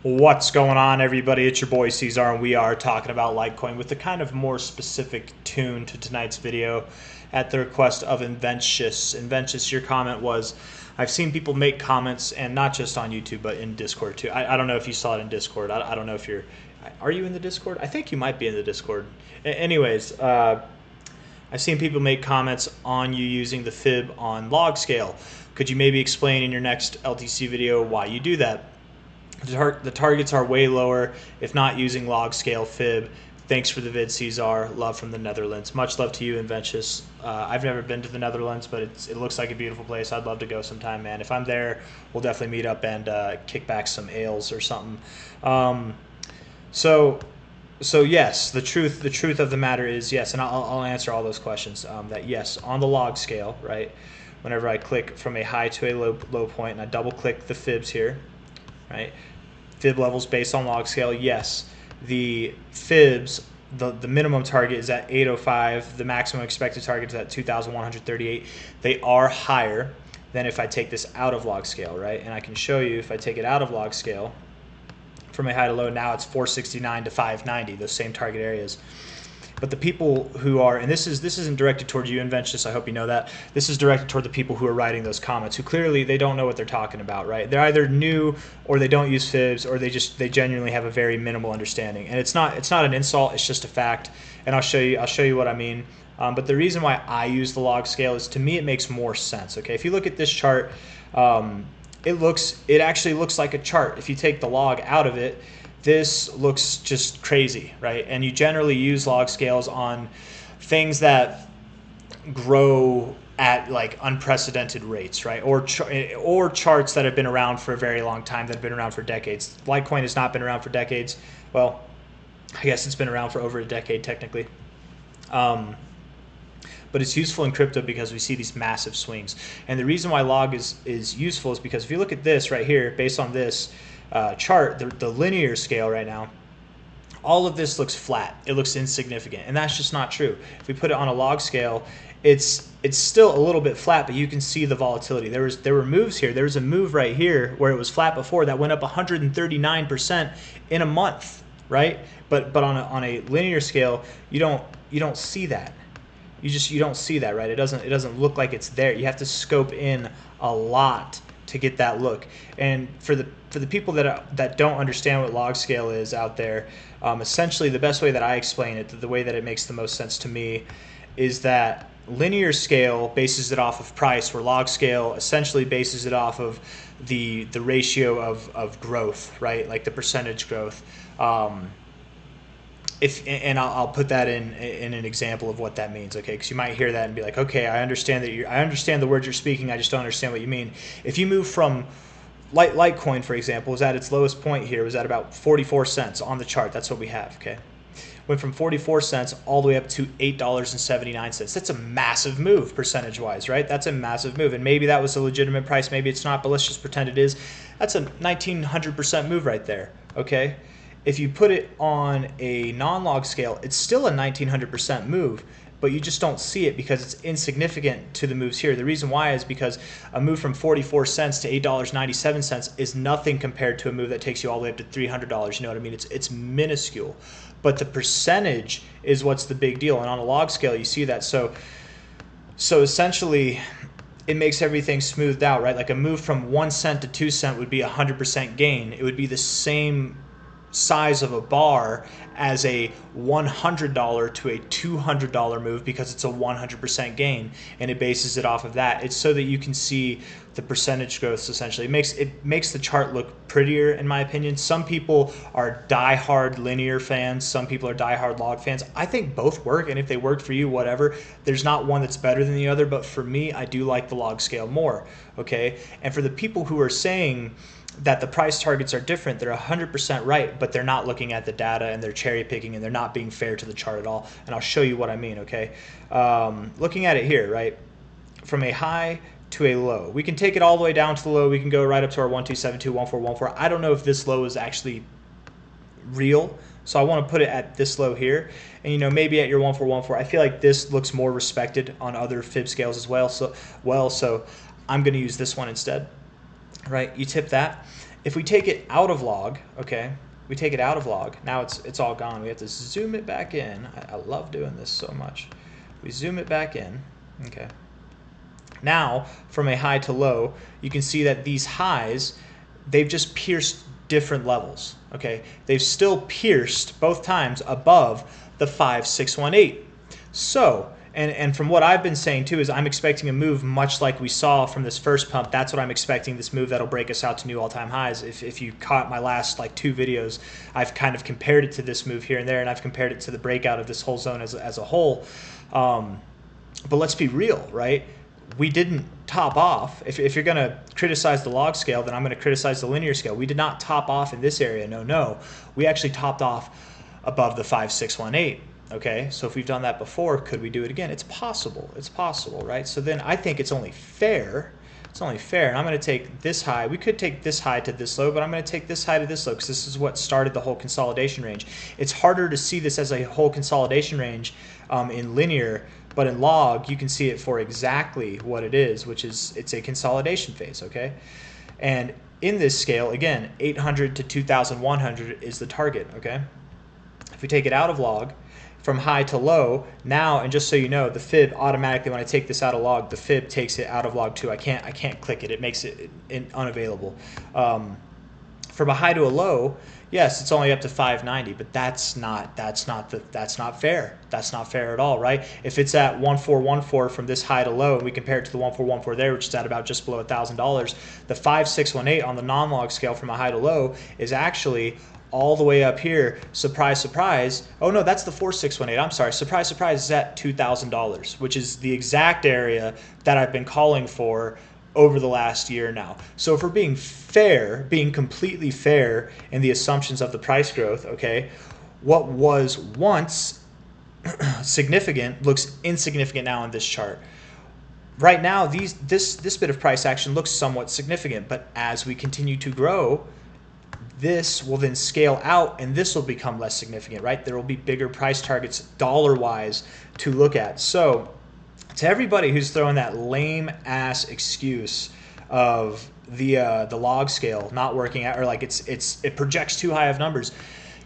What's going on, everybody? It's your boy C-Zar, and we are talking about Litecoin with a kind of more specific tune to tonight's video at the request of Inventious. Inventious, your comment was, I've seen people make comments, and not just on YouTube, but in Discord too. I don't know if you saw it in Discord. I don't know if are you in the Discord? I think you might be in the Discord. Anyways, I've seen people make comments on you using the fib on log scale. Could you maybe explain in your next LTC video why you do that? The targets are way lower if not using log scale fib. Thanks for the vid, C-Zar. Love from the Netherlands. Much love to you, Inventious. I've never been to the Netherlands, but it looks like a beautiful place. I'd love to go sometime, man. If I'm there, we'll definitely meet up and kick back some ales or something. So yes, the truth of the matter is yes, and I'll answer all those questions. That yes, on the log scale, right? Whenever I click from a high to a low point, and I double click the fibs here, right? Fib levels based on log scale, yes. The fibs, the minimum target is at 805. The maximum expected target is at 2,138. They are higher than if I take this out of log scale, right? And I can show you if I take it out of log scale, from a high to low, now it's 469 to 590, those same target areas. But the people who are, and this isn't directed towards you, Inventious, I hope you know that. This is directed toward the people who are writing those comments, who clearly they don't know what they're talking about, right? They're either new, or they don't use fibs, or they genuinely have a very minimal understanding. And it's not an insult, it's just a fact. And I'll show you what I mean. But the reason why I use the log scale is, to me, it makes more sense. Okay, if you look at this chart, it actually looks like a chart. If you take the log out of it, this looks just crazy, right? And you generally use log scales on things that grow at like unprecedented rates, right? Or charts that have been around for a very long time, that have been around for decades. Litecoin has not been around for decades. Well, I guess it's been around for over a decade technically. But it's useful in crypto because we see these massive swings. And the reason why log is useful is because if you look at this right here, based on this chart, the linear scale right now, all of this looks flat. It looks insignificant, and that's just not true. If we put it on a log scale, it's still a little bit flat, but you can see the volatility. There were moves here. There was a move right here where it was flat before that went up 139% in a month, right? But on a linear scale, you don't see that. You don't see that, right? It doesn't look like it's there. You have to scope in a lot to get that look. And for the people that don't understand what log scale is out there, essentially the best way that I explain it, the way that it makes the most sense to me, is that linear scale bases it off of price, where log scale essentially bases it off of the ratio of growth, right? Like the percentage growth. I'll put that in an example of what that means, okay? Because you might hear that and be like, okay, I understand the words you're speaking, I just don't understand what you mean. If you move from Litecoin, for example, was at its lowest point here, was at about 44 cents on the chart. That's what we have, okay? Went from 44 cents all the way up to $8.79. That's a massive move percentage-wise, right? That's a massive move, and maybe that was a legitimate price, maybe it's not, but let's just pretend it is. That's a 1,900% move right there, okay? If you put it on a non-log scale, it's still a 1,900% move, but you just don't see it because it's insignificant to the moves here. The reason why is because a move from 44 cents to $8.97 is nothing compared to a move that takes you all the way up to $300. You know what I mean? It's minuscule, but the percentage is what's the big deal. And on a log scale, you see that. So essentially, it makes everything smoothed out, right? Like a move from 1 cent to 2 cent would be 100% gain. It would be the same size of a bar as a $100 to a $200 move because it's a 100% gain, and it bases it off of that. It's so that you can see the percentage growth. Essentially, it makes the chart look prettier, in my opinion. Some people are diehard linear fans, some people are diehard log fans. I think both work, and if they work for you, whatever. There's not one that's better than the other, but for me, I do like the log scale more, okay? And for the people who are saying that the price targets are different, they're 100% right, but they're not looking at the data, and they're cherry picking, and they're not being fair to the chart at all. And I'll show you what I mean, okay? Looking at it here, right, from a high to a low, we can take it all the way down to the low. We can go right up to our 1272, 1414. I don't know if this low is actually real, so I want to put it at this low here, and maybe at your 1414. I feel like this looks more respected on other fib scales as well. So I'm going to use this one instead. Right, you tip that, If we take it out of log, okay, we take it out of log, now it's all gone. We have to zoom it back in. I love doing this so much. We zoom it back in, okay. Now, from a high to low, you can see that these highs, they've just pierced different levels, okay? They've still pierced both times above the 5618. So, and from what I've been saying too, is I'm expecting a move much like we saw from this first pump. That's what I'm expecting, this move that'll break us out to new all-time highs. If you caught my last like 2 videos, I've kind of compared it to this move here and there, and I've compared it to the breakout of this whole zone as a whole. But let's be real, right? We didn't top off. If you're going to criticize the log scale, then I'm going to criticize the linear scale. We did not top off in this area. No. We actually topped off above the 5618. Okay, so if we've done that before, could we do it again? It's possible. It's possible, right? So then I think it's only fair. It's only fair. And I'm going to take this high. We could take this high to this low, but I'm going to take this high to this low because this is what started the whole consolidation range. It's harder to see this as a whole consolidation range in linear, but in log, you can see it for exactly what it is, which is it's a consolidation phase, okay? And in this scale, again, 800 to 2,100 is the target, okay? If we take it out of log, from high to low, now, and just so you know, the fib automatically, when I take this out of log, the fib takes it out of log too. I can't click it. It makes it unavailable. From a high to a low, yes, it's only up to 590, but that's not fair. That's not fair at all, right? If it's at 1414 from this high to low, and we compare it to the 1414 there, which is at about just below $1,000, the 5618 on the non-log scale from a high to low is actually all the way up here. Surprise, surprise. Oh no, that's the 4618. I'm sorry. Surprise, surprise is at $2,000, which is the exact area that I've been calling for over the last year now. So if we're being fair, being completely fair in the assumptions of the price growth, okay, what was once significant looks insignificant now in this chart. Right now, this bit of price action looks somewhat significant, but as we continue to grow, this will then scale out and this will become less significant, right? There will be bigger price targets dollar-wise to look at. So to everybody who's throwing that lame ass excuse of the log scale not working out, or like it projects too high of numbers,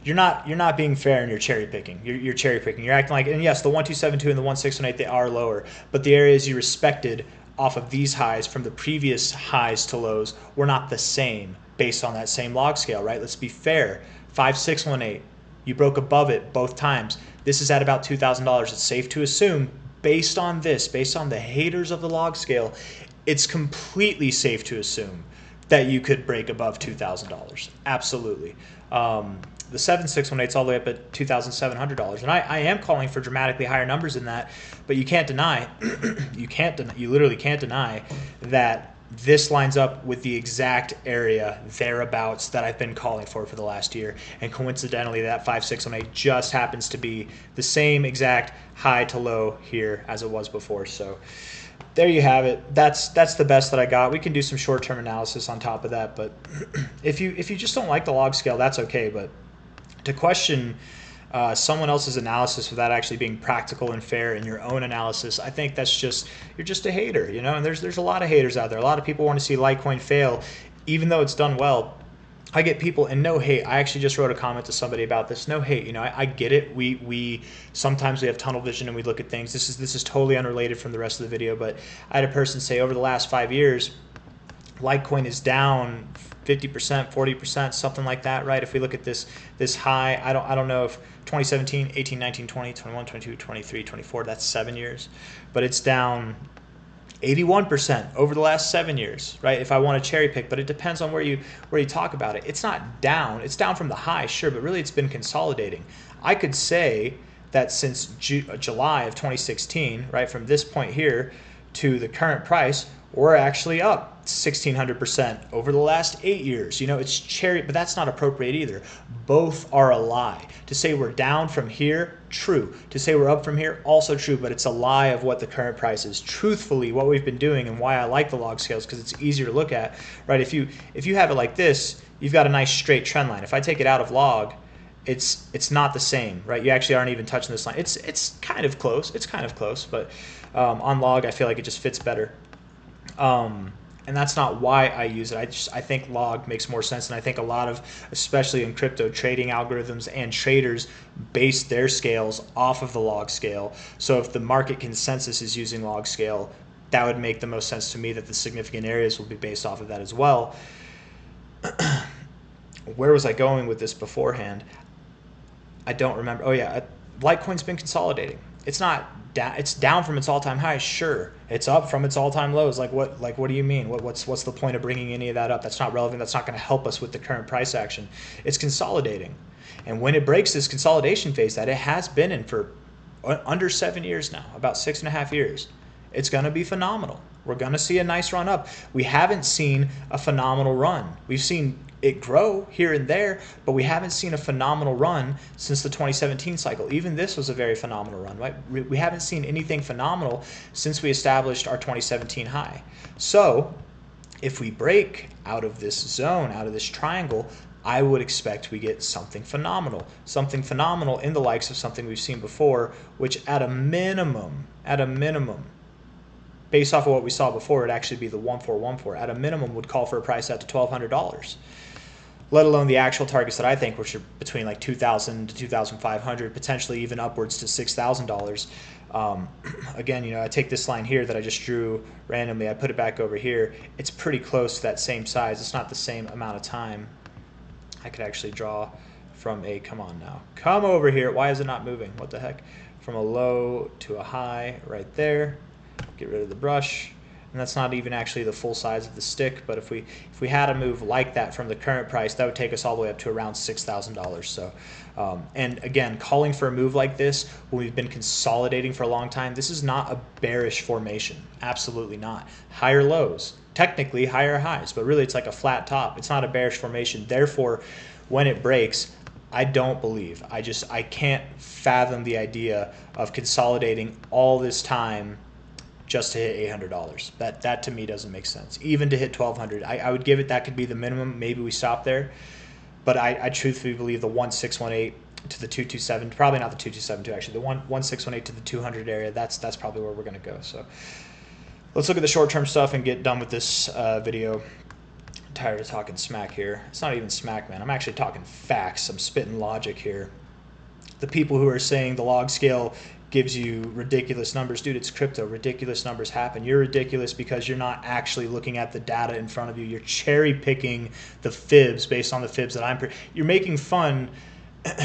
you're not being fair and you're cherry picking. You're cherry picking. You're acting like, and yes, the 1272 and the 1618, they are lower, but the areas you respected off of these highs from the previous highs to lows were not the same based on that same log scale, right? Let's be fair. 5618, you broke above it both times. This is at about $2,000. It's safe to assume, based on this, based on the haters of the log scale, it's completely safe to assume that you could break above $2,000. Absolutely. The 7618 is all the way up at $2,700, and I am calling for dramatically higher numbers than that, but you can't deny, you literally can't deny that this lines up with the exact area thereabouts that I've been calling for the last year, and coincidentally that 5618 just happens to be the same exact high to low here as it was before. So there you have it. That's the best that I got. We can do some short-term analysis on top of that, but if you just don't like the log scale, that's okay. But to question someone else's analysis without actually being practical and fair in your own analysis, I think that's just, you're just a hater, you know. And there's a lot of haters out there. A lot of people want to see Litecoin fail, even though it's done well. I get people, and no hate. I actually just wrote a comment to somebody about this. No hate. You know, I get it. We sometimes we have tunnel vision and we look at things. This is totally unrelated from the rest of the video, but I had a person say over the last 5 years, Litecoin is down 50%, 40%, something like that, right? If we look at this high, I don't know if 2017, 18, 19, 20, 21, 22, 23, 24, that's 7 years, but it's down 81% over the last 7 years, right? If I want to cherry pick, but it depends on where you talk about it. It's not down. It's down from the high, sure, but really it's been consolidating. I could say that since July of 2016, right, from this point here to the current price, we're actually up 1,600% over the last 8 years. You know, it's cherry, but that's not appropriate either. Both are a lie. To say we're down from here, true. To say we're up from here, also true, but it's a lie of what the current price is. Truthfully, what we've been doing and why I like the log scales, because it's easier to look at, right? If you have it like this, you've got a nice straight trend line. If I take it out of log, it's not the same, right? You actually aren't even touching this line. It's kind of close. It's kind of close, but on log, I feel like it just fits better. and that's not why I use it. I think log makes more sense, and I think a lot of, especially in crypto, trading algorithms and traders base their scales off of the log scale. So if the market consensus is using log scale, that would make the most sense to me that the significant areas will be based off of that as well. Where was I going with this beforehand? I don't remember. Oh yeah, Litecoin's been consolidating. It's not down. It's down from its all-time high. Sure, it's up from its all-time lows. Like what? Like what do you mean? What's the point of bringing any of that up? That's not relevant. That's not going to help us with the current price action. It's consolidating, and when it breaks this consolidation phase that it has been in for under 7 years now, about 6.5 years, it's going to be phenomenal. We're going to see a nice run up. We haven't seen a phenomenal run. We've seen it grow here and there, but we haven't seen a phenomenal run since the 2017 cycle. Even this was a very phenomenal run, right? We haven't seen anything phenomenal since we established our 2017 high. So if we break out of this zone, out of this triangle, I would expect we get something phenomenal in the likes of something we've seen before, which at a minimum, based off of what we saw before, it'd actually be the 1414. At a minimum, would call for a price out to $1,200. Let alone the actual targets that I think, which are between like $2,000 to $2,500, potentially even upwards to $6,000. Again, you know, I take this line here that I just drew randomly, I put it back over here. It's pretty close to that same size. It's not the same amount of time. I could actually draw from a, come on now, come over here. Why is it not moving? What the heck? From a low to a high right there. Get rid of the brush. And that's not even actually the full size of the stick, but if we had a move like that from the current price, that would take us all the way up to around $6,000. So, and again, calling for a move like this when we've been consolidating for a long time, this is not a bearish formation. Absolutely not. Higher lows, technically higher highs, but really it's like a flat top. It's not a bearish formation. Therefore, when it breaks, I don't believe. I can't fathom the idea of consolidating all this time just to hit $800. That to me doesn't make sense. Even to hit $1,200, I would give it, that could be the minimum. Maybe we stop there, but I truthfully believe the 1618 to the 227, probably not the 2272 actually, the 1618 to the 200 area. That's probably where we're going to go. So let's look at the short-term stuff and get done with this video. I'm tired of talking smack here. It's not even smack, man. I'm actually talking facts. I'm spitting logic here. The people who are saying the log scale gives you ridiculous numbers, dude, it's crypto. Ridiculous numbers happen. You're ridiculous because you're not actually looking at the data in front of you. You're cherry picking the fibs based on the fibs that you're making fun.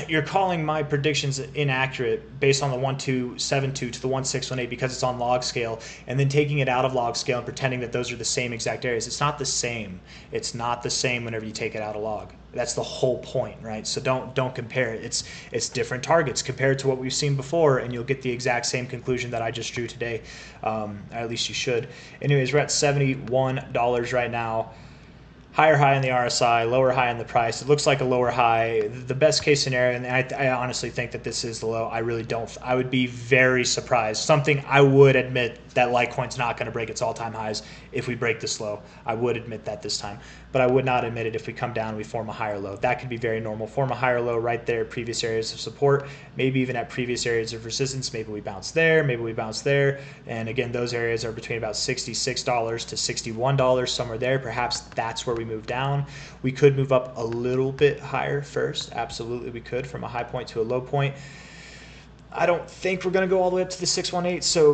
You're calling my predictions inaccurate based on the 1272 to the 1618 because it's on log scale, and then taking it out of log scale and pretending that those are the same exact areas. It's not the same. It's not the same whenever you take it out of log. That's the whole point, right? So don't compare it. It's different targets compared to what we've seen before, and you'll get the exact same conclusion that I just drew today. At least you should. Anyways, we're at $71 right now. Higher high in the RSI, lower high in the price. It looks like a lower high. The best case scenario, and I honestly think that this is the low. I really don't. I would be very surprised. Something I would admit that Litecoin's not going to break its all-time highs if we break this low. I would admit that this time. But I would not admit it if we come down and we form a higher low. That could be very normal. Form a higher low right there, previous areas of support, maybe even at previous areas of resistance. Maybe we bounce there, maybe we bounce there. And again, those areas are between about $66 to $61, somewhere there. Perhaps that's where we move down. We could move up a little bit higher first. Absolutely we could, from a high point to a low point. I don't think we're going to go all the way up to the 618. So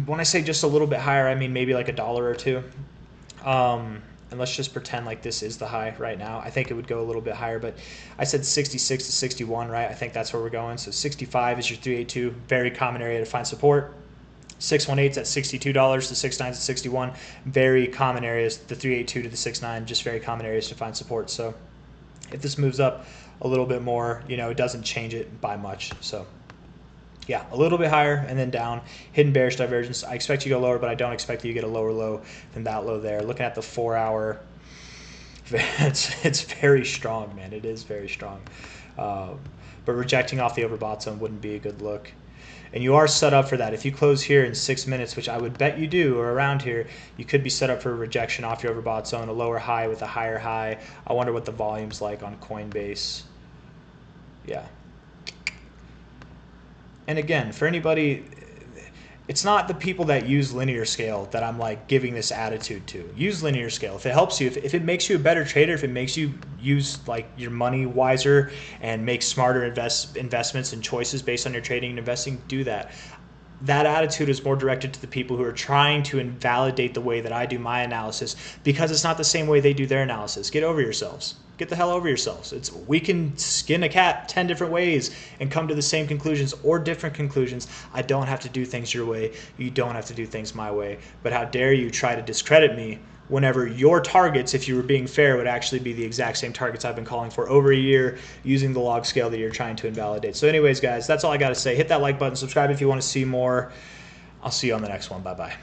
when I say just a little bit higher, I mean maybe like $1 or $2. And let's just pretend like this is the high right now. I think it would go a little bit higher, but I said 66 to 61, right? I think that's where we're going. So 65 is your 382, very common area to find support. 618 is at $62, the 69 is at 61, very common areas. The 382 to the 69, just very common areas to find support. So if this moves up a little bit more, you know, it doesn't change it by much. So yeah, a little bit higher and then down. Hidden bearish divergence. I expect you to go lower, but I don't expect you to get a lower low than that low there. Looking at the 4 hour, it's very strong, man. It is very strong. But rejecting off the overbought zone wouldn't be a good look. And you are set up for that. If you close here in 6 minutes, which I would bet you do, or around here, you could be set up for a rejection off your overbought zone, a lower high with a higher high. I wonder what the volume's like on Coinbase. Yeah. And again, for anybody, it's not the people that use linear scale that I'm like giving this attitude to. Use linear scale if it helps you, if it makes you a better trader, if it makes you use like your money wiser and make smarter investments and choices based on your trading and investing. Do that. That attitude is more directed to the people who are trying to invalidate the way that I do my analysis, because it's not the same way they do their analysis. Get over yourselves. Get the hell over yourselves. We can skin a cat 10 different ways and come to the same conclusions or different conclusions. I don't have to do things your way. You don't have to do things my way. But how dare you try to discredit me whenever your targets, if you were being fair, would actually be the exact same targets I've been calling for over a year using the log scale that you're trying to invalidate. So anyways, guys, that's all I got to say. Hit that like button, subscribe if you want to see more. I'll see you on the next one. Bye-bye.